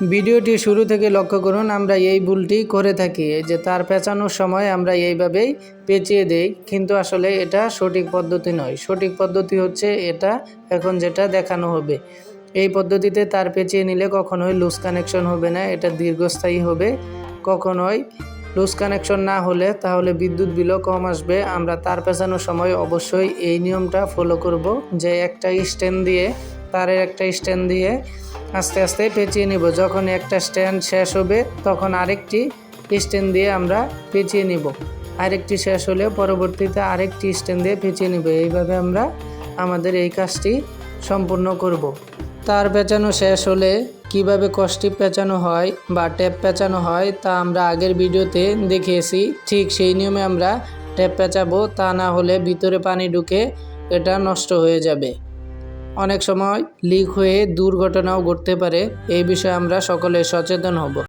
ভিডিওটি শুরু থেকে লক্ষ্য করুন, আমরা এই ভুলটি করে থাকি যে তার পেঁচানোর সময় আমরা এইভাবেই পেঁচিয়ে দেই, কিন্তু আসলে এটা সঠিক পদ্ধতি নয়। সঠিক পদ্ধতি হচ্ছে এটা, এখন যেটা দেখানো হবে। এই পদ্ধতিতে তার পেঁচিয়ে নিলে কখনোই লুজ কানেকশন হবে না, এটা দীর্ঘস্থায়ী হবে। কখনোই লুজ কানেকশন না হলে তাহলে বিদ্যুৎ বিলও কম আসবে। আমরা তার পেঁচানোর সময় অবশ্যই এই নিয়মটা ফলো করব যে তারের একটা স্ট্যান্ড দিয়ে আস্তে আস্তে পেঁচিয়ে নিব। যখন একটা স্ট্যান্ড শেষ হবে তখন আরেকটি স্ট্যান্ড দিয়ে আমরা পেঁচিয়ে নিব। আরেকটি শেষ হলে পরবর্তীতে আরেকটি স্ট্যান্ড দিয়ে পেঁচিয়ে নিব। এইভাবে আমরা আমাদের এই কাজটি সম্পূর্ণ করব। তার পেঁচানো শেষ হলে কিভাবে কষ্টিপ পেঁচানো হয় বা ট্যাপ পেঁচানো হয় তা আমরা আগের ভিডিওতে দেখিয়েছি। ঠিক সেই নিয়মে আমরা ট্যাপ পেঁচাবো, তা না হলে ভিতরে পানি ঢুকে এটা নষ্ট হয়ে যাবে। অনেক সময় লিক হয়ে দুর্ঘটনাও ঘটতে পারে। এই বিষয়ে আমরা সকলে সচেতন হব।